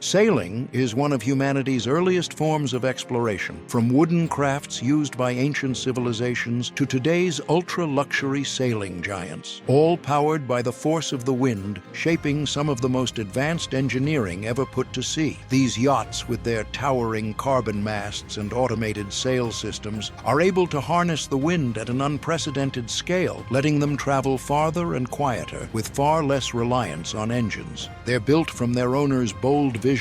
Sailing is one of humanity's earliest forms of exploration, from wooden crafts used by ancient civilizations to today's ultra-luxury sailing giants, all powered by the force of the wind, shaping some of the most advanced engineering ever put to sea. These yachts, with their towering carbon masts and automated sail systems, are able to harness the wind at an unprecedented scale, letting them travel farther and quieter, with far less reliance on engines. They're built from their owner's bold vision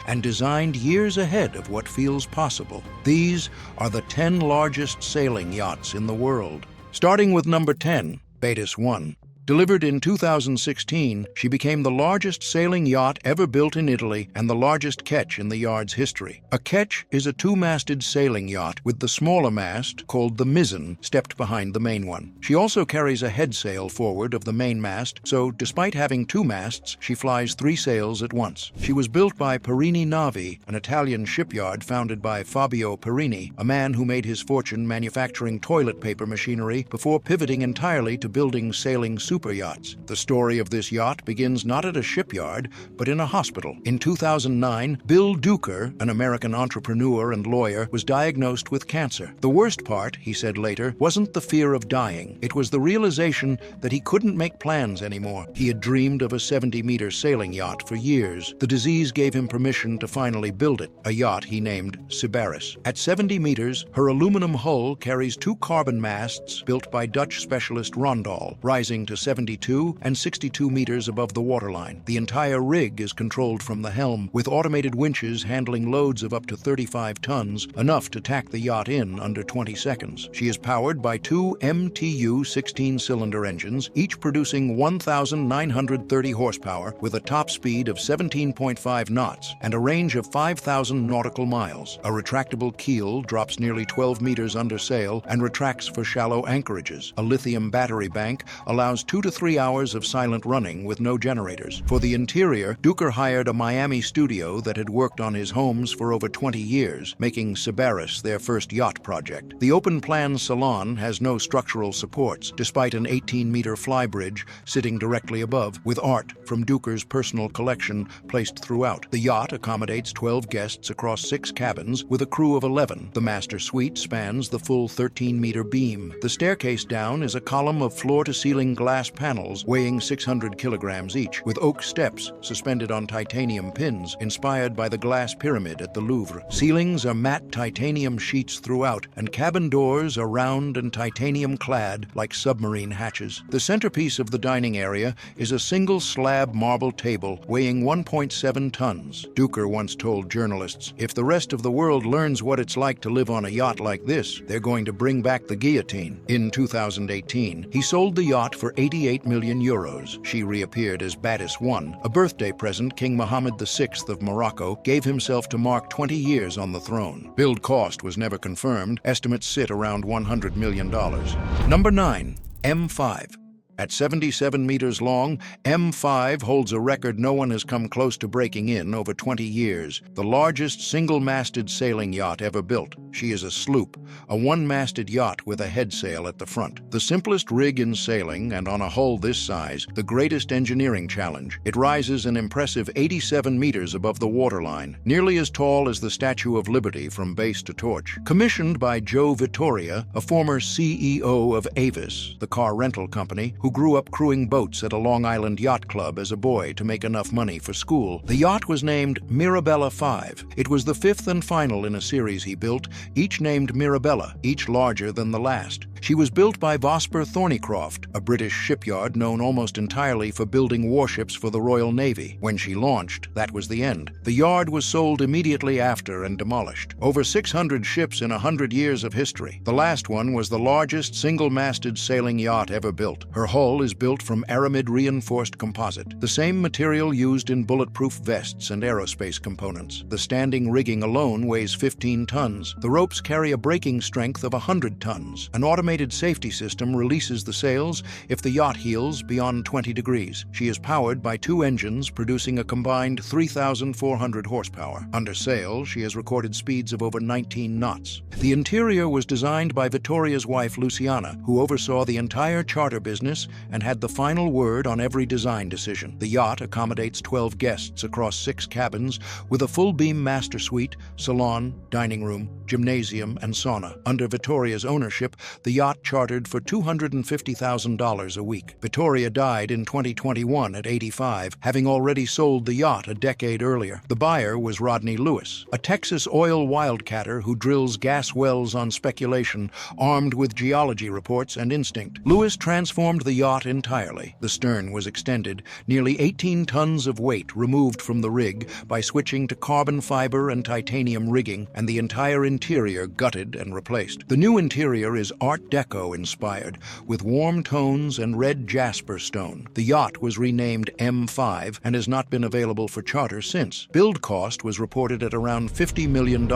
and designed years ahead of what feels possible. These are the 10 largest sailing yachts in the world. Starting with number 10, Badis 1. Delivered in 2016, she became the largest sailing yacht ever built in Italy and the largest ketch in the yard's history. A ketch is a two-masted sailing yacht with the smaller mast, called the mizzen, stepped behind the main one. She also carries a headsail forward of the main mast, so despite having two masts, she flies 3 sails at once. She was built by Perini Navi, an Italian shipyard founded by Fabio Perini, a man who made his fortune manufacturing toilet paper machinery before pivoting entirely to building sailing super yachts. The story of this yacht begins not at a shipyard, but in a hospital. In 2009, Bill Duker, an American entrepreneur and lawyer, was diagnosed with cancer. The worst part, he said later, wasn't the fear of dying. It was the realization that he couldn't make plans anymore. He had dreamed of a 70-meter sailing yacht for years. The disease gave him permission to finally build it, a yacht he named Sybaris. At 70 meters, her aluminum hull carries 2 carbon masts built by Dutch specialist Rondahl, rising to 72 and 62 meters above the waterline. The entire rig is controlled from the helm, with automated winches handling loads of up to 35 tons, enough to tack the yacht in under 20 seconds. She is powered by 2 MTU 16-cylinder engines, each producing 1,930 horsepower with a top speed of 17.5 knots and a range of 5,000 nautical miles. A retractable keel drops nearly 12 meters under sail and retracts for shallow anchorages. A lithium battery bank allows 2 to 3 hours of silent running with no generators. For the interior, Duker hired a Miami studio that had worked on his homes for over 20 years, making Sybaris their first yacht project. The open-plan salon has no structural supports, despite an 18-meter flybridge sitting directly above, with art from Duker's personal collection placed throughout. The yacht accommodates 12 guests across 6 cabins, with a crew of 11. The master suite spans the full 13-meter beam. The staircase down is a column of floor-to-ceiling glass panels weighing 600 kilograms each, with oak steps suspended on titanium pins inspired by the glass pyramid at the Louvre. Ceilings are matte titanium sheets throughout, and cabin doors are round and titanium-clad like submarine hatches. The centerpiece of the dining area is a single slab marble table weighing 1.7 tons. Duker once told journalists, "If the rest of the world learns what it's like to live on a yacht like this, they're going to bring back the guillotine." In 2018, he sold the yacht for 88 million euros. She reappeared as Badis 1, a birthday present King Mohammed VI of Morocco gave himself to mark 20 years on the throne. Build cost was never confirmed. Estimates sit around $100 million. Number 9, M5. At 77 meters long, M5 holds a record no one has come close to breaking in over 20 years. The largest single-masted sailing yacht ever built. She is a sloop, a one-masted yacht with a headsail at the front. The simplest rig in sailing, and on a hull this size, the greatest engineering challenge. It rises an impressive 87 meters above the waterline, nearly as tall as the Statue of Liberty from base to torch. Commissioned by Joe Vittoria, a former CEO of Avis, the car rental company, who grew up crewing boats at a Long Island yacht club as a boy to make enough money for school. The yacht was named Mirabella 5. It was the 5th and final in a series he built, each named Mirabella, each larger than the last. She was built by Vosper Thornycroft, a British shipyard known almost entirely for building warships for the Royal Navy. When she launched, that was the end. The yard was sold immediately after and demolished. Over 600 ships in 100 years of history. The last one was the largest single-masted sailing yacht ever built. Her hull is built from aramid-reinforced composite, the same material used in bulletproof vests and aerospace components. The standing rigging alone weighs 15 tons. The ropes carry a braking strength of 100 tons. An automated automated safety system releases the sails if the yacht heels beyond 20 degrees. She is powered by 2 engines producing a combined 3,400 horsepower. Under sail, she has recorded speeds of over 19 knots. The interior was designed by Vittoria's wife, Luciana, who oversaw the entire charter business and had the final word on every design decision. The yacht accommodates 12 guests across 6 cabins with a full-beam master suite, salon, dining room, gymnasium, and sauna. Under Vittoria's ownership, the yacht chartered for $250,000 a week. Vittoria died in 2021 at 85, having already sold the yacht a decade earlier. The buyer was Rodney Lewis, a Texas oil wildcatter who drills gas wells on speculation, armed with geology reports and instinct. Lewis transformed the yacht entirely. The stern was extended, nearly 18 tons of weight removed from the rig by switching to carbon fiber and titanium rigging, and the entire interior gutted and replaced. The new interior is Art Deco inspired, with warm tones and red jasper stone. The yacht was renamed M5 and has not been available for charter since. Build cost was reported at around $50 million.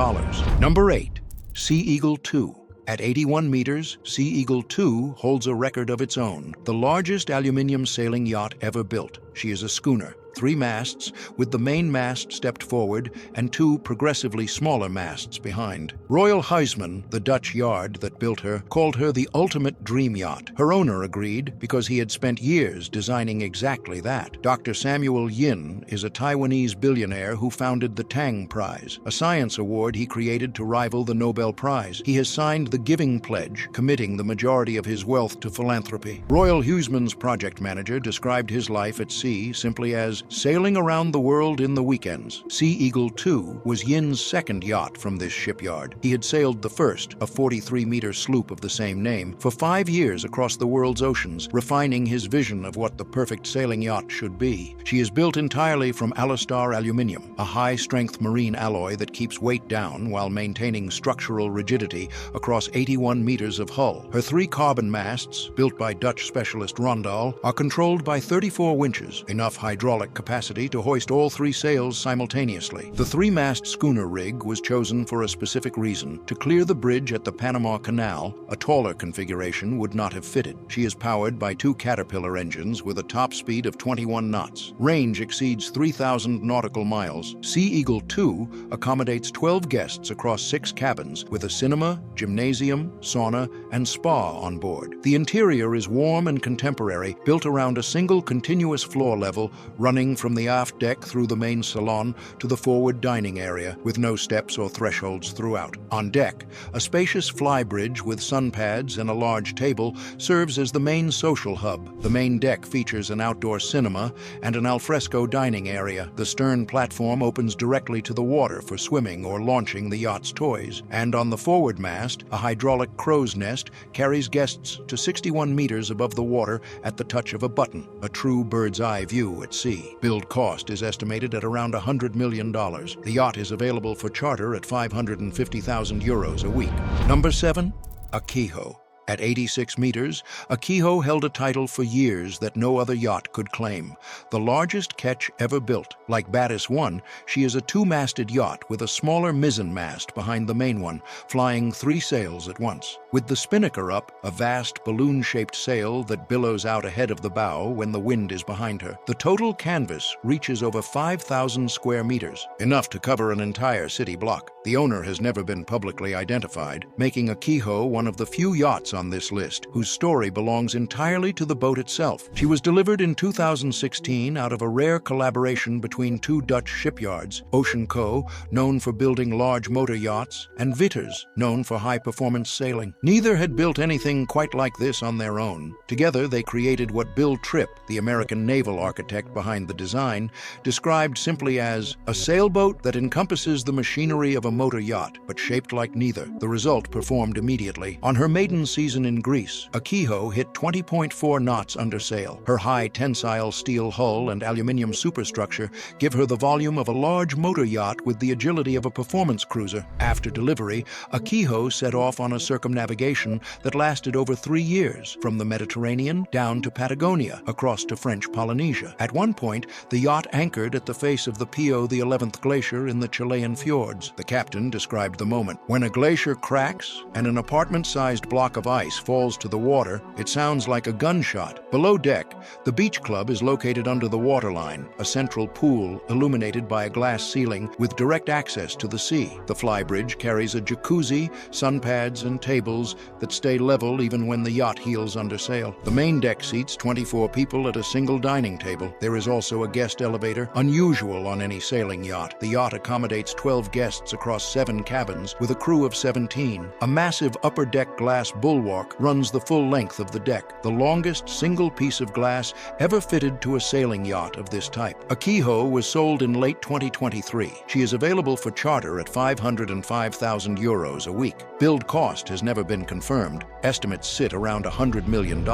Number 8. Sea Eagle 2. At 81 meters, Sea Eagle 2 holds a record of its own, the largest aluminium sailing yacht ever built. She is a schooner, 3 masts, with the main mast stepped forward and 2 progressively smaller masts behind. Royal Huisman, the Dutch yard that built her, called her the ultimate dream yacht. Her owner agreed because he had spent years designing exactly that. Dr. Samuel Yin is a Taiwanese billionaire who founded the Tang Prize, a science award he created to rival the Nobel Prize. He has signed the Giving Pledge, committing the majority of his wealth to philanthropy. Royal Huisman's project manager described his life at sea simply as sailing around the world in the weekends. Sea Eagle 2 was Yin's second yacht from this shipyard. He had sailed the first, a 43-meter sloop of the same name, for 5 years across the world's oceans, refining his vision of what the perfect sailing yacht should be. She is built entirely from Alistar aluminum, a high-strength marine alloy that keeps weight down while maintaining structural rigidity across 81 meters of hull. Her 3 carbon masts, built by Dutch specialist Rondahl, are controlled by 34 winches, enough hydraulic capacity to hoist all 3 sails simultaneously. The 3-mast schooner rig was chosen for a specific reason: to clear the bridge at the Panama Canal. A taller configuration would not have fitted. She is powered by 2 Caterpillar engines with a top speed of 21 knots. Range exceeds 3,000 nautical miles. Sea Eagle 2 accommodates 12 guests across 6 cabins with a cinema, gymnasium, sauna, and spa on board. The interior is warm and contemporary, built around a single continuous floor level running from the aft deck through the main salon to the forward dining area, with no steps or thresholds throughout. On deck, a spacious fly bridge with sun pads and a large table serves as the main social hub. The main deck features an outdoor cinema and an alfresco dining area. The stern platform opens directly to the water for swimming or launching the yacht's toys. And on the forward mast, a hydraulic crow's nest carries guests to 61 meters above the water at the touch of a button, a true bird's-eye view at sea. Build cost is estimated at around $100 million. The yacht is available for charter at 550,000 euros a week. Number 7. Aquijo. At 86 meters, Aquijo held a title for years that no other yacht could claim: the largest ketch ever built. Like Badis 1, she is a 2-masted yacht with a smaller mizzen mast behind the main one, flying 3 sails at once. With the spinnaker up, a vast balloon-shaped sail that billows out ahead of the bow when the wind is behind her. The total canvas reaches over 5,000 square meters, enough to cover an entire city block. The owner has never been publicly identified, making Aquijo one of the few yachts on this list whose story belongs entirely to the boat itself. She was delivered in 2016 out of a rare collaboration between 2 Dutch shipyards, Ocean Co., known for building large motor yachts, and Witters, known for high-performance sailing. Neither had built anything quite like this on their own. Together, they created what Bill Tripp, the American naval architect behind the design, described simply as a sailboat that encompasses the machinery of a motor yacht, but shaped like neither. The result performed immediately. On her maiden season in Greece, Aquijo hit 20.4 knots under sail. Her high tensile steel hull and aluminium superstructure give her the volume of a large motor yacht with the agility of a performance cruiser. After delivery, Aquijo set off on a circumnavigation navigation that lasted over 3 years, from the Mediterranean down to Patagonia, across to French Polynesia. At one point, the yacht anchored at the face of the Pio XI Glacier in the Chilean fjords. The captain described the moment. "When a glacier cracks and an apartment-sized block of ice falls to the water, it sounds like a gunshot." Below deck, the beach club is located under the waterline, a central pool illuminated by a glass ceiling with direct access to the sea. The flybridge carries a jacuzzi, sun pads, and tables that stay level even when the yacht heels under sail. The main deck seats 24 people at a single dining table. There is also a guest elevator, unusual on any sailing yacht. The yacht accommodates 12 guests across 7 cabins with a crew of 17. A massive upper deck glass bulwark runs the full length of the deck, the longest single piece of glass ever fitted to a sailing yacht of this type. Aquijo was sold in late 2023. She is available for charter at €505,000 a week. Build cost has never been confirmed. Estimates sit around $100 million.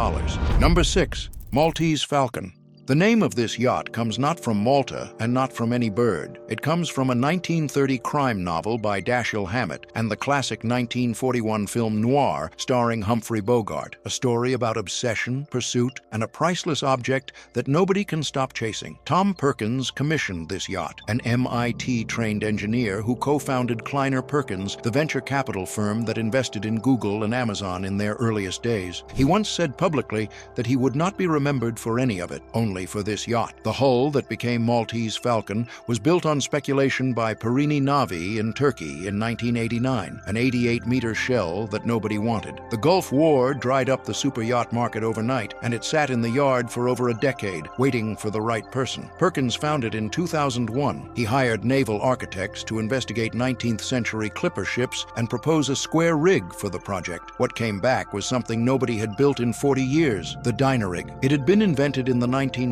Number 6. Maltese Falcon. The name of this yacht comes not from Malta and not from any bird. It comes from a 1930 crime novel by Dashiell Hammett and the classic 1941 film Noir starring Humphrey Bogart, a story about obsession, pursuit, and a priceless object that nobody can stop chasing. Tom Perkins commissioned this yacht, an MIT-trained engineer who co-founded Kleiner Perkins, the venture capital firm that invested in Google and Amazon in their earliest days. He once said publicly that he would not be remembered for any of it, only for this yacht. The hull that became Maltese Falcon was built on speculation by Perini Navi in Turkey in 1989, an 88-meter shell that nobody wanted. The Gulf War dried up the super yacht market overnight, and it sat in the yard for over a decade, waiting for the right person. Perkins found it in 2001. He hired naval architects to investigate 19th-century clipper ships and propose a square rig for the project. What came back was something nobody had built in 40 years, the Dynarig. It had been invented in the 1960s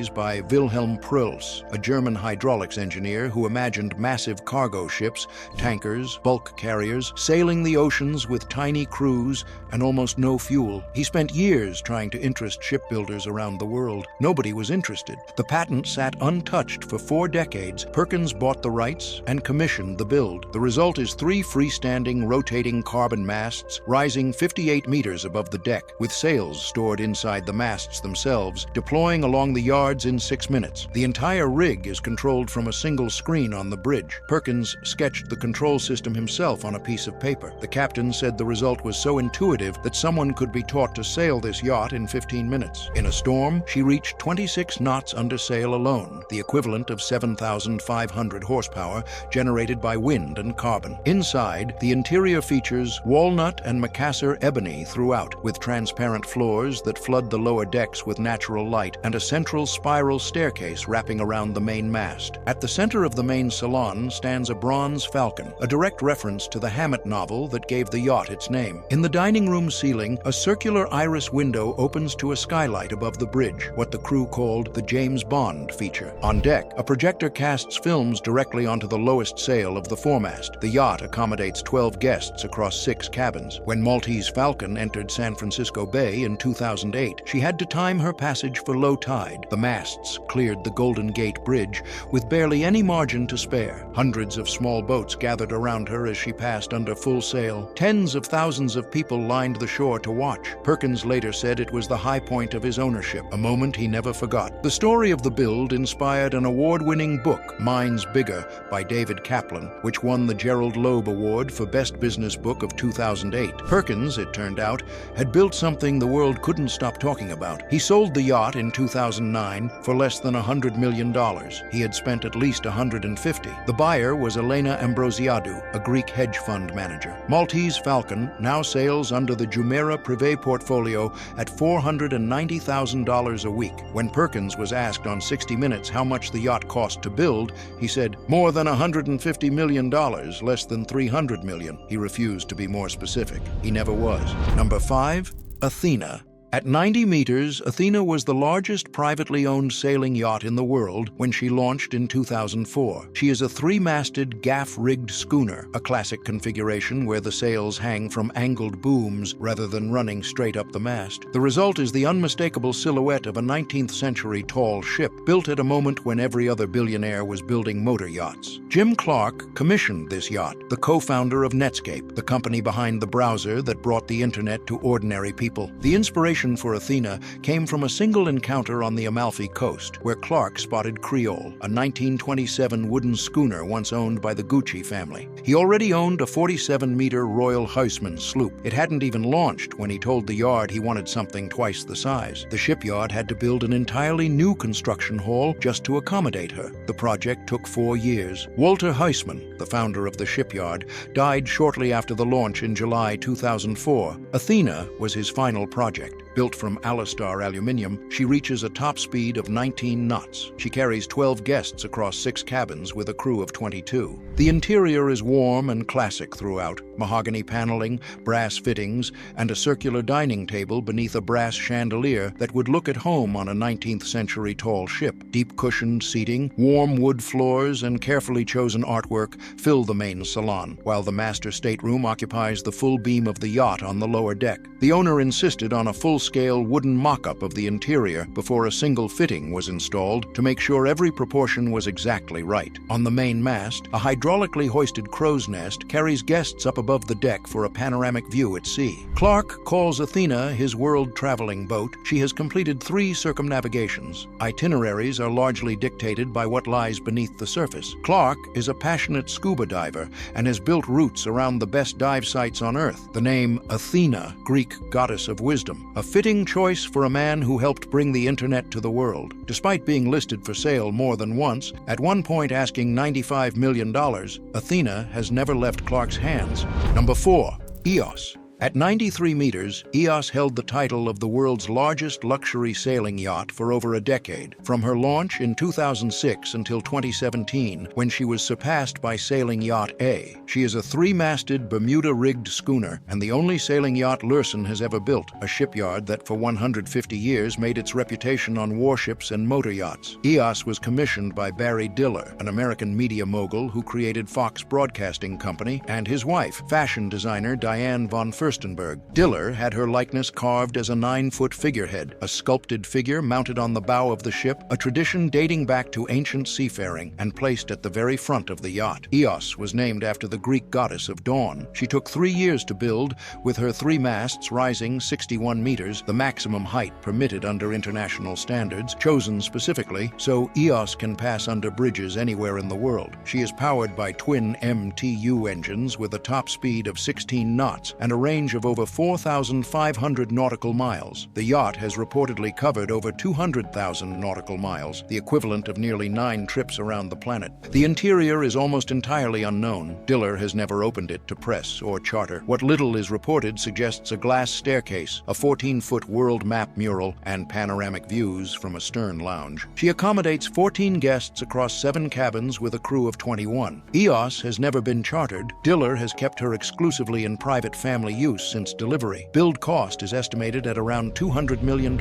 by Wilhelm Prülls, a German hydraulics engineer who imagined massive cargo ships, tankers, bulk carriers, sailing the oceans with tiny crews and almost no fuel. He spent years trying to interest shipbuilders around the world. Nobody was interested. The patent sat untouched for 4 decades. Perkins bought the rights and commissioned the build. The result is 3 freestanding, rotating carbon masts rising 58 meters above the deck, with sails stored inside the masts themselves, deploying along the yards in 6 minutes. The entire rig is controlled from a single screen on the bridge. Perkins sketched the control system himself on a piece of paper. The captain said the result was so intuitive that someone could be taught to sail this yacht in 15 minutes. In a storm, she reached 26 knots under sail alone, the equivalent of 7,500 horsepower generated by wind and carbon. Inside, the interior features walnut and macassar ebony throughout, with transparent floors that flood the lower decks with natural light, and a central spiral staircase wrapping around the main mast. At the center of the main salon stands a bronze falcon, a direct reference to the Hammett novel that gave the yacht its name. In the dining room ceiling, a circular iris window opens to a skylight above the bridge, what the crew called the James Bond feature. On deck, a projector casts films directly onto the lowest sail of the foremast. The yacht accommodates 12 guests across 6 cabins. When Maltese Falcon entered San Francisco Bay in 2008, she had to time her passage for low tide. The masts cleared the Golden Gate Bridge with barely any margin to spare. Hundreds of small boats gathered around her as she passed under full sail. Tens of thousands of people lined the shore to watch. Perkins later said it was the high point of his ownership, a moment he never forgot. The story of the build inspired an award-winning book, Mine's Bigger, by David Kaplan, which won the Gerald Loeb Award for Best Business Book of 2008. Perkins, it turned out, had built something the world couldn't stop talking about. He sold the yacht in 2009 for less than $100 million. He had spent at least $150. The buyer was Elena Ambrosiadou, a Greek hedge fund manager. Maltese Falcon now sails under the Jumeirah Privé portfolio at $490,000 a week. When Perkins was asked on 60 Minutes how much the yacht cost to build, he said, "More than $150 million, less than $300 million. He refused to be more specific. He never was. Number 5. Athena. At 90 meters, Athena was the largest privately owned sailing yacht in the world when she launched in 2004. She is a three-masted, gaff-rigged schooner, a classic configuration where the sails hang from angled booms rather than running straight up the mast. The result is the unmistakable silhouette of a 19th-century tall ship, built at a moment when every other billionaire was building motor yachts. Jim Clark commissioned this yacht, the co-founder of Netscape, the company behind the browser that brought the internet to ordinary people. The inspiration for Athena came from a single encounter on the Amalfi Coast, where Clark spotted Creole, a 1927 wooden schooner once owned by the Gucci family. He already owned a 47-meter Royal Houseman sloop. It hadn't even launched when he told the yard he wanted something twice the size. The shipyard had to build an entirely new construction hall just to accommodate her. The project took 4 years. Walter Houseman, the founder of the shipyard, died shortly after the launch in July 2004. Athena was his final project. Built from Alistar aluminium, she reaches a top speed of 19 knots. She carries 12 guests across 6 cabins with a crew of 22. The interior is warm and classic throughout. Mahogany paneling, brass fittings, and a circular dining table beneath a brass chandelier that would look at home on a 19th-century tall ship. Deep cushioned seating, warm wood floors, and carefully chosen artwork fill the main salon, while the master stateroom occupies the full beam of the yacht on the lower deck. The owner insisted on a full-scale wooden mock-up of the interior before a single fitting was installed to make sure every proportion was exactly right. On the main mast, a hydraulically hoisted crow's nest carries guests up above the deck for a panoramic view at sea. Clark calls Athena his world-traveling boat. She has completed 3 circumnavigations. Itineraries are largely dictated by what lies beneath the surface. Clark is a passionate scuba diver and has built routes around the best dive sites on Earth. The name Athena, Greek goddess of wisdom, a fitting choice for a man who helped bring the internet to the world. Despite being listed for sale more than once, at one point asking $95 million, Athena has never left Clark's hands. Number 4. EOS. At 93 meters, EOS held the title of the world's largest luxury sailing yacht for over a decade, from her launch in 2006 until 2017, when she was surpassed by sailing Yacht A. She is a 3-masted, Bermuda-rigged schooner, and the only sailing yacht Lursen has ever built, a shipyard that for 150 years made its reputation on warships and motor yachts. EOS was commissioned by Barry Diller, an American media mogul who created Fox Broadcasting Company, and his wife, fashion designer Diane von Furstenberg. Diller had her likeness carved as a 9-foot figurehead, a sculpted figure mounted on the bow of the ship, a tradition dating back to ancient seafaring and placed at the very front of the yacht. Eos was named after the Greek goddess of dawn. She took 3 years to build, with her 3 masts rising 61 meters, the maximum height permitted under international standards, chosen specifically so Eos can pass under bridges anywhere in the world. She is powered by twin MTU engines with a top speed of 16 knots and a range of over 4,500 nautical miles. The yacht has reportedly covered over 200,000 nautical miles, the equivalent of nearly 9 trips around the planet. The interior is almost entirely unknown. Diller has never opened it to press or charter. What little is reported suggests a glass staircase, a 14-foot world map mural, and panoramic views from a stern lounge. She accommodates 14 guests across 7 cabins with a crew of 21. EOS has never been chartered. Diller has kept her exclusively in private family use since delivery. Build cost is estimated at around $200 million.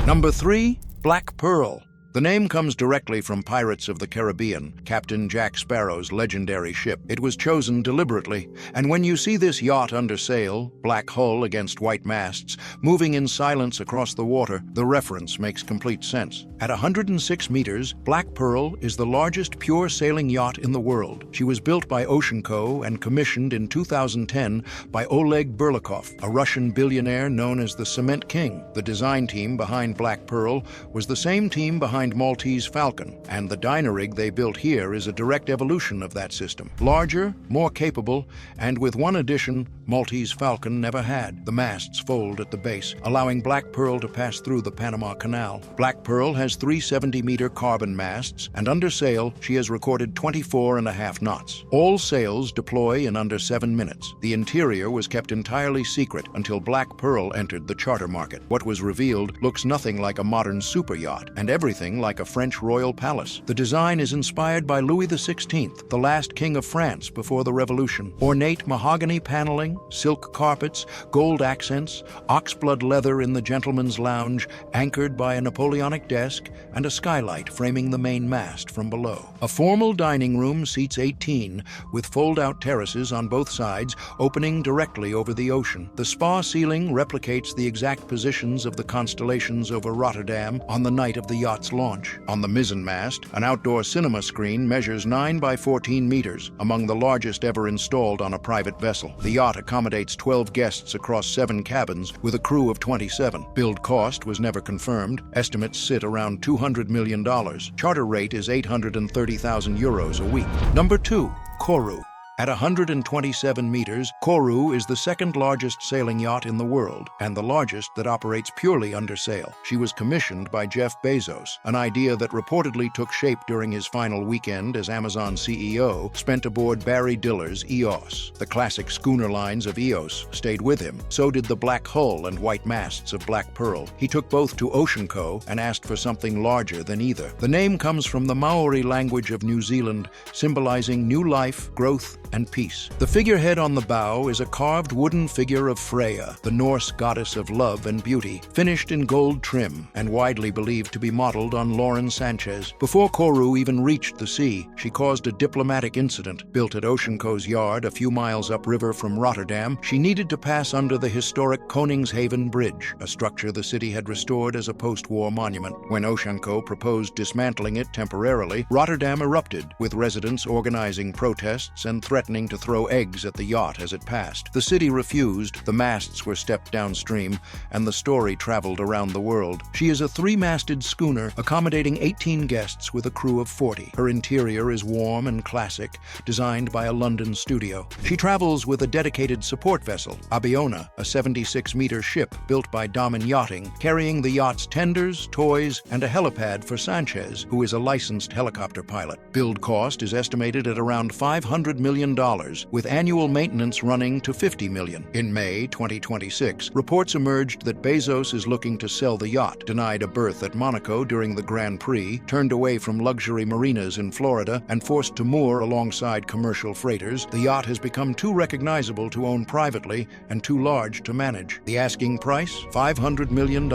Number 3. Black Pearl. The name comes directly from Pirates of the Caribbean, Captain Jack Sparrow's legendary ship. It was chosen deliberately, and when you see this yacht under sail, black hull against white masts, moving in silence across the water, the reference makes complete sense. At 106 meters, Black Pearl is the largest pure sailing yacht in the world. She was built by Ocean Co. and commissioned in 2010 by Oleg Burlakov, a Russian billionaire known as the Cement King. The design team behind Black Pearl was the same team behind Maltese Falcon, and the dyno rig they built here is a direct evolution of that system. Larger, more capable, and with one addition Maltese Falcon never had. The masts fold at the base, allowing Black Pearl to pass through the Panama Canal. Black Pearl has 3 70-meter carbon masts, and under sail she has recorded 24.5 knots. All sails deploy in under 7 minutes. The interior was kept entirely secret until Black Pearl entered the charter market. What was revealed looks nothing like a modern super yacht, and everything ceiling like a French royal palace. The design is inspired by Louis XVI, the last king of France before the Revolution. Ornate mahogany paneling, silk carpets, gold accents, oxblood leather in the gentleman's lounge, anchored by a Napoleonic desk, and a skylight framing the main mast from below. A formal dining room seats 18, with fold-out terraces on both sides, opening directly over the ocean. The spa ceiling replicates the exact positions of the constellations over Rotterdam on the night of the yacht's launch. On the mizzenmast, an outdoor cinema screen measures 9 by 14 meters, among the largest ever installed on a private vessel. The yacht accommodates 12 guests across 7 cabins, with a crew of 27. Build cost was never confirmed. Estimates sit around $200 million. Charter rate is 830,000 euros a week. Number 2. Koru. At 127 meters, Koru is the second largest sailing yacht in the world, and the largest that operates purely under sail. She was commissioned by Jeff Bezos, an idea that reportedly took shape during his final weekend as Amazon CEO, spent aboard Barry Diller's EOS. The classic schooner lines of EOS stayed with him. So did the black hull and white masts of Black Pearl. He took both to Oceanco and asked for something larger than either. The name comes from the Maori language of New Zealand, symbolizing new life, growth, and peace. The figurehead on the bow is a carved wooden figure of Freya, the Norse goddess of love and beauty, finished in gold trim and widely believed to be modeled on Lauren Sanchez. Before Koru even reached the sea, she caused a diplomatic incident. Built at Oceanco's yard a few miles upriver from Rotterdam, she needed to pass under the historic Koningshaven Bridge, a structure the city had restored as a post-war monument. When Oceanco proposed dismantling it temporarily, Rotterdam erupted, with residents organizing protests and threatening to throw eggs at the yacht as it passed. The city refused, the masts were stepped downstream, and the story traveled around the world. She is a 3-masted schooner accommodating 18 guests with a crew of 40. Her interior is warm and classic, designed by a London studio. She travels with a dedicated support vessel, Abiona, a 76-meter ship built by Damen Yachting, carrying the yacht's tenders, toys, and a helipad for Sanchez, who is a licensed helicopter pilot. Build cost is estimated at around $500 million, with annual maintenance running to $50 million. In May 2026, reports emerged that Bezos is looking to sell the yacht, denied a berth at Monaco during the Grand Prix, turned away from luxury marinas in Florida, and forced to moor alongside commercial freighters. The yacht has become too recognizable to own privately and too large to manage. The asking price? $500 million.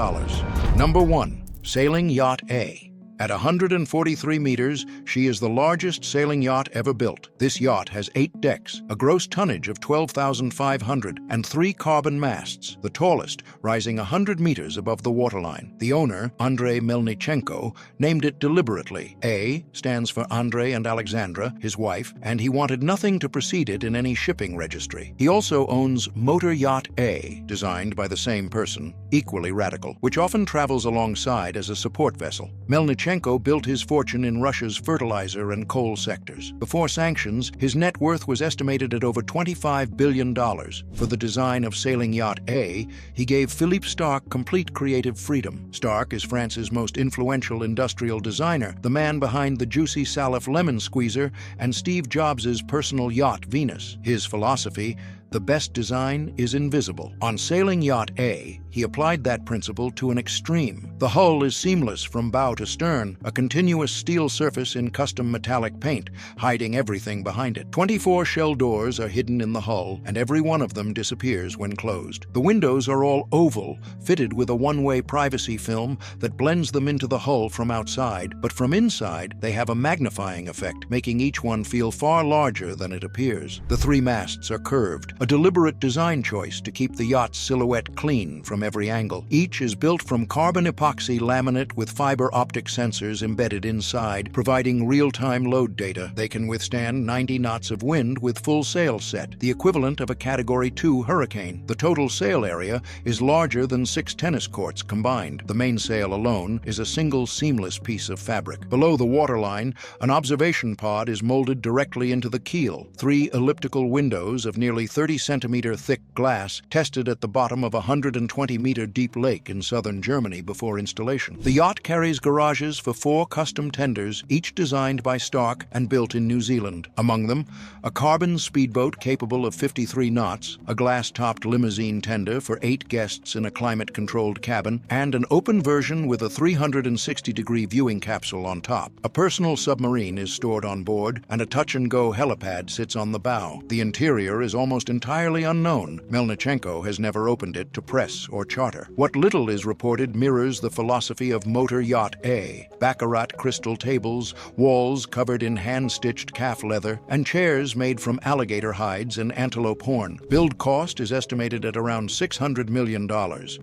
Number 1. Sailing Yacht A. At 143 meters, she is the largest sailing yacht ever built. This yacht has 8 decks, a gross tonnage of 12,500, and 3 carbon masts, the tallest rising 100 meters above the waterline. The owner, Andrei Melnichenko, named it deliberately. A stands for Andrei and Alexandra, his wife, and he wanted nothing to precede it in any shipping registry. He also owns Motor Yacht A, designed by the same person, equally radical, which often travels alongside as a support vessel. Melnichenko built his fortune in Russia's fertilizer and coal sectors. Before sanctions, his net worth was estimated at over $25 billion. For the design of Sailing Yacht A, he gave Philippe Starck complete creative freedom. Starck is France's most influential industrial designer, the man behind the Juicy Salif lemon squeezer and Steve Jobs' personal yacht Venus. His philosophy: the best design is invisible. On Sailing Yacht A, he applied that principle to an extreme. The hull is seamless from bow to stern, a continuous steel surface in custom metallic paint, hiding everything behind it. 24 shell doors are hidden in the hull, and every one of them disappears when closed. The windows are all oval, fitted with a one-way privacy film that blends them into the hull from outside, but from inside they have a magnifying effect, making each one feel far larger than it appears. The 3 masts are curved, a deliberate design choice to keep the yacht's silhouette clean from every angle. Each is built from carbon epoxy laminate with fiber optic sensors embedded inside, providing real-time load data. They can withstand 90 knots of wind with full sail set, the equivalent of a Category 2 hurricane. The total sail area is larger than 6 tennis courts combined. The mainsail alone is a single seamless piece of fabric. Below the waterline, an observation pod is molded directly into the keel. 3 elliptical windows of nearly 30 30-centimeter thick glass tested at the bottom of a 120-meter deep lake in southern Germany before installation. The yacht carries garages for 4 custom tenders, each designed by Stark and built in New Zealand. Among them, a carbon speedboat capable of 53 knots, a glass-topped limousine tender for 8 guests in a climate-controlled cabin, and an open version with a 360-degree viewing capsule on top. A personal submarine is stored on board, and a touch-and-go helipad sits on the bow. The interior is almost entirely unknown. Melnichenko has never opened it to press or charter. What little is reported mirrors the philosophy of motor Yacht A. Baccarat crystal tables, walls covered in hand-stitched calf leather, and chairs made from alligator hides and antelope horn. Build cost is estimated at around $600 million.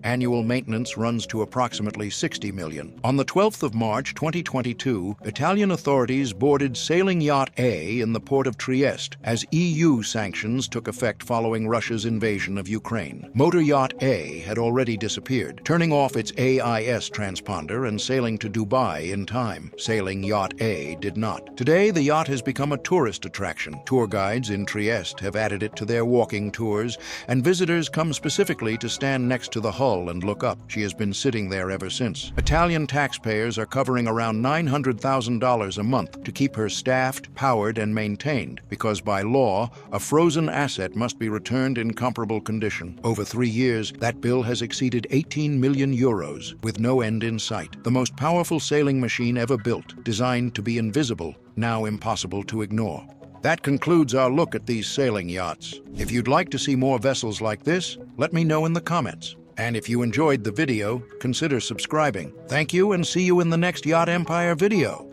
Annual maintenance runs to approximately $60 million. On the 12th of March 2022, Italian authorities boarded sailing Yacht A in the port of Trieste as EU sanctions took effect following Russia's invasion of Ukraine. Motor Yacht A had already disappeared, turning off its AIS transponder and sailing to Dubai in time. Sailing Yacht A did not. Today, the yacht has become a tourist attraction. Tour guides in Trieste have added it to their walking tours, and visitors come specifically to stand next to the hull and look up. She has been sitting there ever since. Italian taxpayers are covering around $900,000 a month to keep her staffed, powered, and maintained, because by law, a frozen asset must be returned in comparable condition. Over 3 years, that bill has exceeded 18 million euros, with no end in sight. The most powerful sailing machine ever built, designed to be invisible, now impossible to ignore. That concludes our look at these sailing yachts. If you'd like to see more vessels like this, let me know in the comments. And if you enjoyed the video, consider subscribing. Thank you, and see you in the next Yacht Empire video.